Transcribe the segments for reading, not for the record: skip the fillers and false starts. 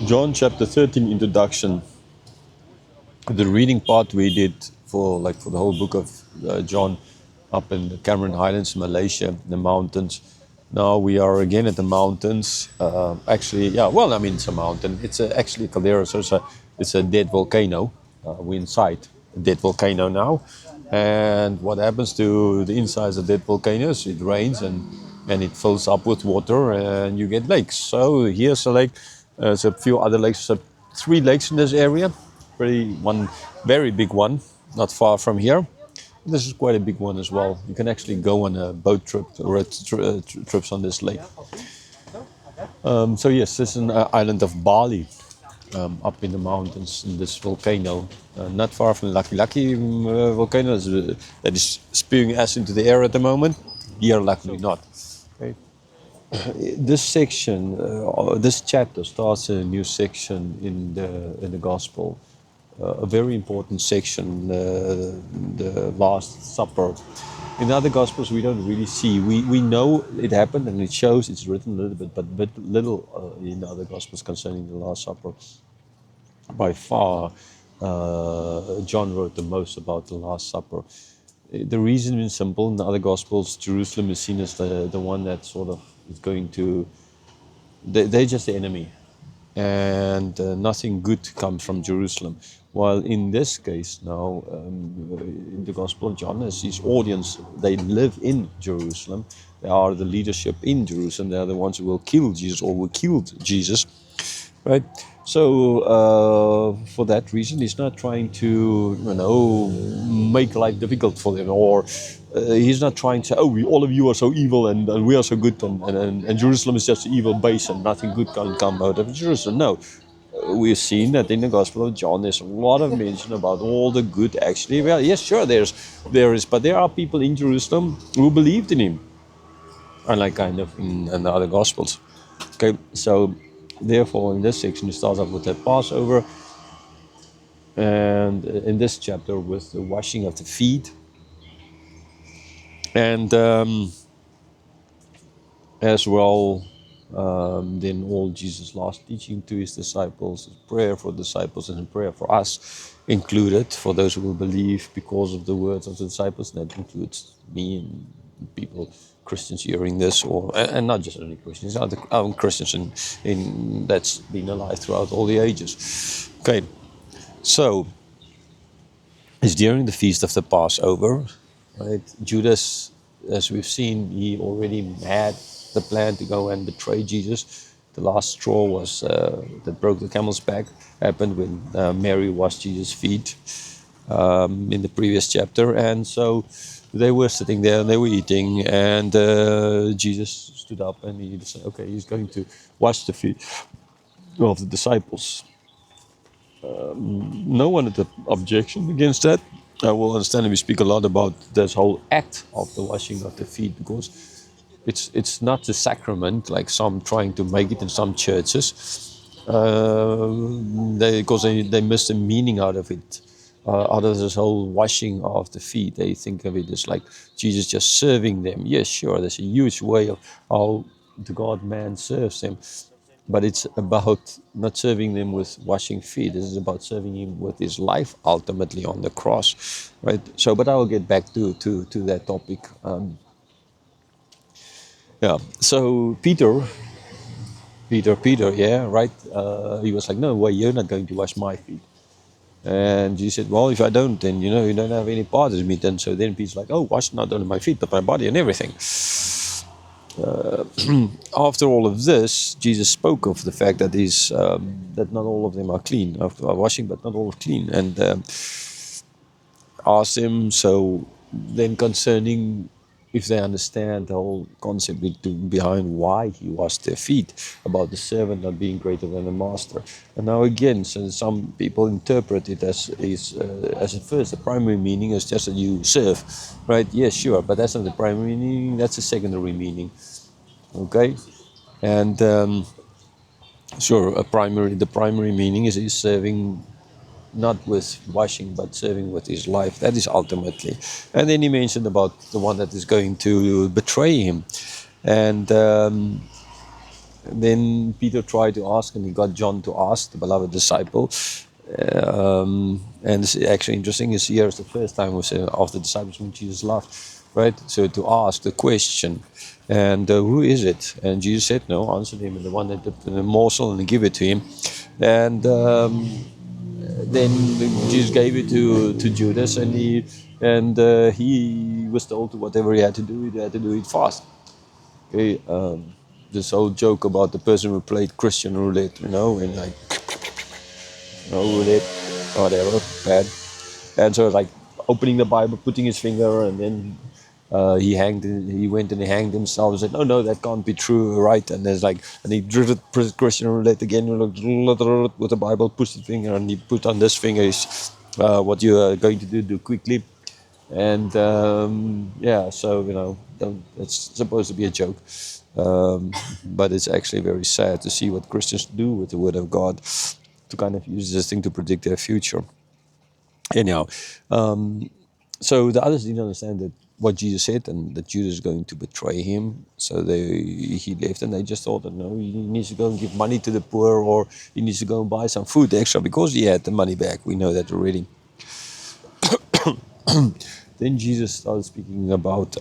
John chapter 13 introduction. The reading part we did for the whole book of John up in the Cameron Highlands, Malaysia, the mountains. Now we are again at the mountains. Actually, yeah, well, I mean, it's a mountain. It's actually a caldera, so it's a dead volcano. We're inside a dead volcano now. And what happens to the insides of dead volcanoes? It rains and it fills up with water and you get lakes. So here's a lake. There's a few other lakes. So 3 lakes in this area. One very big one, not far from here. This is quite a big one as well. You can actually go on a boat trip or trips on this lake. So yes, this is an island of Bali, up in the mountains in this volcano, not far from Laki Laki volcano that is spewing acid into the air at the moment. Here, luckily not. Okay. This section, this chapter starts a new section in the gospel. A very important section, the Last Supper. In the other Gospels, we don't really see. We know it happened and it shows, it's written a little bit, but little in the other Gospels concerning the Last Supper. By far, John wrote the most about the Last Supper. The reason is simple. In the other Gospels, Jerusalem is seen as the one that sort of is going to... They're just the enemy. And nothing good comes from Jerusalem. While in this case now, in the Gospel of John, as his audience, they live in Jerusalem. They are the leadership in Jerusalem. They are the ones who will kill Jesus or who killed Jesus, right? So for that reason, he's not trying to, make life difficult for them, or he's not trying to, all of you are so evil and we are so good, and Jerusalem is just an evil base and nothing good can come out of Jerusalem. No, we've seen that in the Gospel of John, there's a lot of mention about all the good. Actually, well, yes, sure, there is, but there are people in Jerusalem who believed in him, unlike kind of in the other Gospels. Okay, so therefore, in this section, it starts off with the Passover, and in this chapter with the washing of the feet, and as well, then all Jesus' last teaching to his disciples, his prayer for disciples and prayer for us included, for those who will believe because of the words of the disciples. That includes me and people, Christians hearing this, and not just only Christians, other Christians in that's been alive throughout all the ages. Okay, so it's during the feast of the Passover, right? Judas, as we've seen, he already had the plan to go and betray Jesus. The last straw was that broke the camel's back happened when Mary washed Jesus' feet in the previous chapter, and so they were sitting there and they were eating, and Jesus stood up and he said, "Okay, he's going to wash the feet of the disciples." No one had an objection against that. I will understand we speak a lot about this whole act of the washing of the feet, because it's not the sacrament like some trying to make it in some churches, because they miss the meaning out of it. Out of this whole washing of the feet, they think of it as like Jesus just serving them. Yes, sure, there's a huge way of how the God-man serves them. But it's about not serving them with washing feet. This is about serving him with his life ultimately on the cross, right? So, but I will get back to that topic. Yeah. So Peter, yeah, right. He was like, "No way, you're not going to wash my feet." And Jesus said, "Well, if I don't, then you don't have any part of me." Then so then Peter's like, "Oh, wash not only my feet but my body and everything." After all of this, Jesus spoke of the fact that that not all of them are clean, are washing, but not all are clean, and asked him so then concerning if they understand the whole concept behind why he washed their feet, about the servant not being greater than the master. And now again, so some people interpret it as at first the primary meaning is just that you serve, right? Yes, sure, but that's not the primary meaning. That's a secondary meaning. Okay, and sure, the primary meaning is he's serving not with washing but serving with his life. That is ultimately. And then he mentioned about the one that is going to betray him, and then Peter tried to ask, and he got John to ask, the beloved disciple. And it's actually interesting is here is the first time we say of the disciples whom Jesus loved, right? So to ask the question, and who is it? And Jesus said, no, answered him, and the one that took the morsel and give it to him. And then Jesus gave it to Judas, and he was told whatever he had to do, he had to do it fast. Okay, this whole joke about the person who played Christian roulette, and like, roulette, whatever, bad. And so like opening the Bible, putting his finger, and then he went and he hanged himself. He said, no, no, that can't be true, right? And there's like, and he drew it Christian roulette again with the Bible, pushed his finger, and he put on this finger is what you are going to do quickly. And yeah, so it's supposed to be a joke, but it's actually very sad to see what Christians do with the Word of God to kind of use this thing to predict their future. Anyhow, so the others didn't understand that what Jesus said, and that Judas is going to betray him. So he left, and they just thought that no, he needs to go and give money to the poor, or he needs to go and buy some food extra because he had the money back. We know that already. Then Jesus started speaking about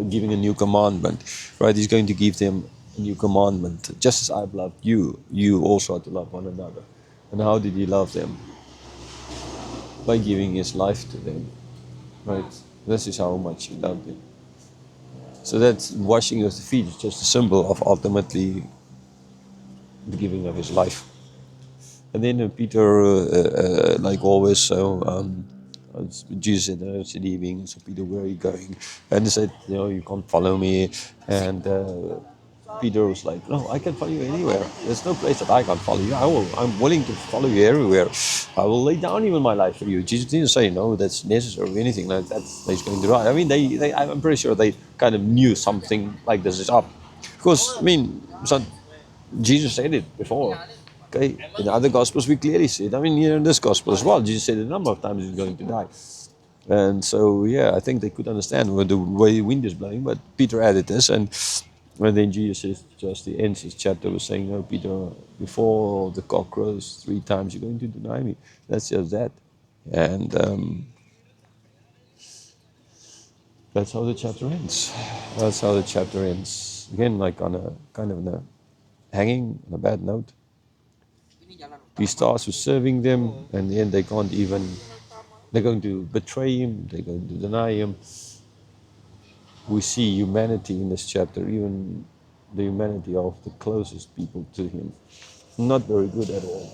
giving a new commandment, right? He's going to give them a new commandment. Just as I've loved you, you also are to love one another. And how did he love them? By giving his life to them, right? This is how much he loved them. So that washing of the feet is just a symbol of ultimately the giving of his life. And then Peter, like always, Jesus said, it's the evening, so Peter, where are you going? And he said, you can't follow me. And Peter was like, no, I can follow you anywhere. There's no place that I can't follow you. I'm willing to follow you everywhere. I will lay down even my life for you. Jesus didn't say, no, that's necessary or anything like that. He's going to do. I mean, I'm pretty sure they kind of knew something like this is up. Because, I mean, Jesus said it before. Okay, in the other gospels we clearly see it. I mean, here in this gospel as well, Jesus said a number of times he's going to die. And so, yeah, I think they could understand the way the wind is blowing, but Peter added this, and then Jesus just the ends his chapter was saying, no, Peter, before the cock crows 3 times, you're going to deny me. That's just that. And that's how the chapter ends. That's how the chapter ends. Again, like on a kind of a hanging, on a bad note. He starts with serving them, and in the end they're going to betray him, they're going to deny him. We see humanity in this chapter, even the humanity of the closest people to him. Not very good at all.